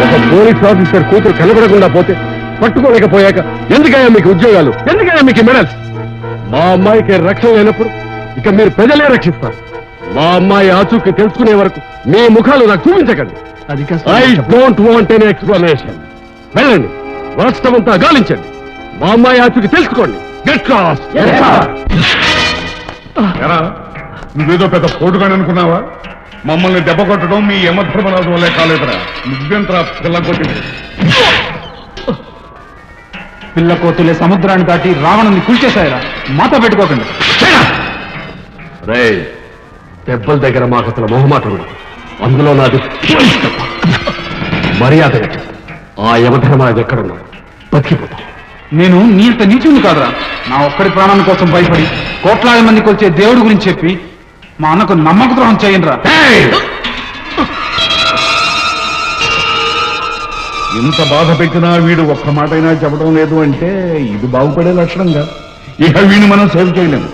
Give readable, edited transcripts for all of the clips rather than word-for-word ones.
ఒక police officer కూతురు కనబడకుండా పోతే పట్టుకోలేకపోయాక ఎందుకయ్యా మీకు ఉద్యోగాలు, ఎందుకయ్యా మీకు మెడల్స్? మా అమ్మాయికి రక్షణ లేనప్పుడు ఇక మీరు ప్రజలే రక్షిస్తారు. మా అమ్మాయి ఆచూకీ తెలుసుకునే వరకు మీ ముఖాలు నాకు చూపించకండి. I don't want any explanation. వెళ్ళండి, రాష్ట్రమంతా గాలించండి, మా అమ్మాయి ఆచూకీ తెలుసుకోండి. Get lost. నువ్వేదో పెద్ద పోటుగాని అనుకున్నావా? మమ్మల్ని దెబ్బ కొట్టడం మీ యమధర్మరాజు వల్లే కాలేదురా. నువ్వెంతరా పిల్ల కొట్టింది? పిల్ల కోతులే సముద్రాన్ని దాటి రావణుని కూల్చేశాయరా. మాతో పెట్టుకోకండి. దెబ్బల దగ్గర మాకు అసలు మొహమాట ఉండదు. అందులో నాది మర్యాదగా ఆ యమధర్మరాజు ఎక్కడున్నాడు బతికిపోతాం. నేను నీ అంత నీచుని కాదురా. నా ఒక్కడి ప్రాణాల కోసం భయపడి కోట్లాది మంది కొలిచే దేవుడి గురించి చెప్పి మా అన్నకు నమ్మక ద్రోహం చేయండిరా. ఇంత బాధ పెట్టినా వీడు ఒక్క మాట అయినా చెప్పడం లేదు అంటే ఇది బాగుపడే లక్షణంగా. ఇక వీడిని మనం సేవ్ చేయలేము.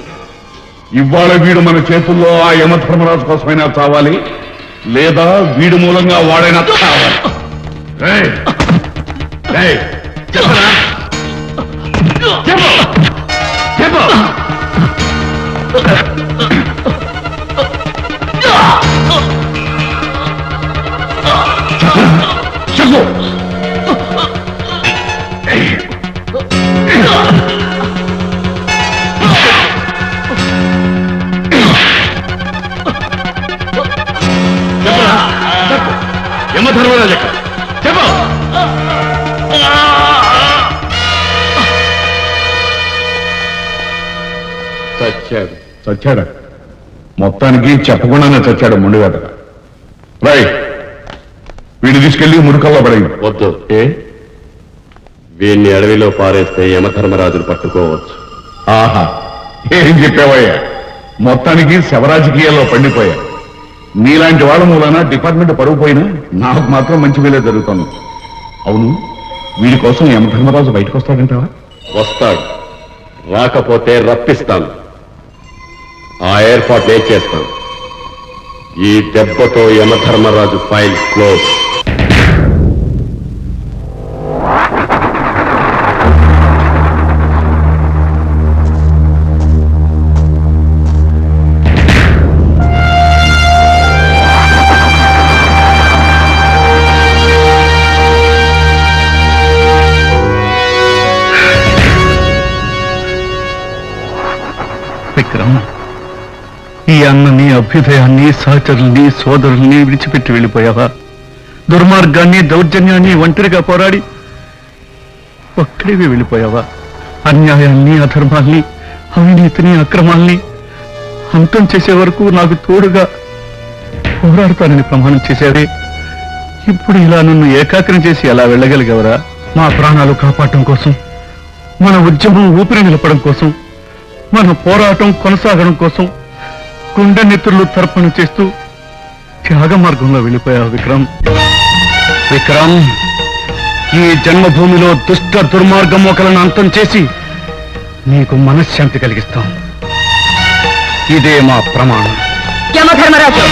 ఇవాళ వీడు మన చేతుల్లో ఆ యమధర్మరాజు కోసమైనా చావాలి, లేదా వీడి మూలంగా వాడైనా చావాలి. చెప్పు. యమధర్మరాజు ఎక్కడ? చెప్పు. చచ్చాడు. చచ్చాడా? మొత్తానికి చెప్పకుండానే చచ్చాడు ముందుగా. రై, వీడిని తీసుకెళ్లి మురుకల్లో పడేయండి. వద్దు. వీడిని అడవిలో పారేస్తే యమధర్మరాజును పట్టుకోవచ్చు. ఆహా, ఏం చెప్పావయ్యా? మొత్తానికి శవరాజకీయాల్లో పండిపోయా. నీలాంటి వాళ్ళ మూలన డిపార్ట్మెంట్ పరుగు పోయినా నాకు మాత్రం మంచి వేలే జరుగుతాను. అవును, వీడి కోసం యమధర్మరాజు బయటకు వస్తాడంటావా? వస్తాడు. రాకపోతే రప్పిస్తాను. ఆ ఏర్పాటు నేను చేస్తాను. ఈ దెబ్బతో యమధర్మరాజు ఫైల్ క్లోజ్. విక్రమ్, ఈ అన్నని, అభ్యుదయాన్ని, సహచరుల్ని, సోదరుల్ని విడిచిపెట్టి వెళ్ళిపోయావా? దుర్మార్గాన్ని, దౌర్జన్యాన్ని ఒంటరిగా పోరాడి ఒక్కడివి వెళ్ళిపోయావా? అన్యాయాన్ని, అధర్మాల్ని, అవినీతిని, అక్రమాల్ని అంతం చేసే వరకు నాకు తోడుగా పోరాడతానని ప్రమాణం చేశావే. ఇప్పుడు ఇలా నన్ను ఏకాగ్రం చేసి ఎలా వెళ్ళగలిగావరా? మా ప్రాణాలు కాపాడటం కోసం, మన ఉద్యమం ఊపిరి నిలపడం కోసం, మన పోరాటం కొనసాగడం కోసం గుండె నెత్తులు తర్పణ చేస్తూ త్యాగ మార్గంలో వెళ్ళిపోయావు విక్రమ్. విక్రమ్, ఈ జన్మభూమిలో దుష్ట దుర్మార్గ మోకలను అంతం చేసి నీకు మనశ్శాంతి కలిగిస్తాం. ఇదే మా ప్రమాణం. యమధర్మరాజు,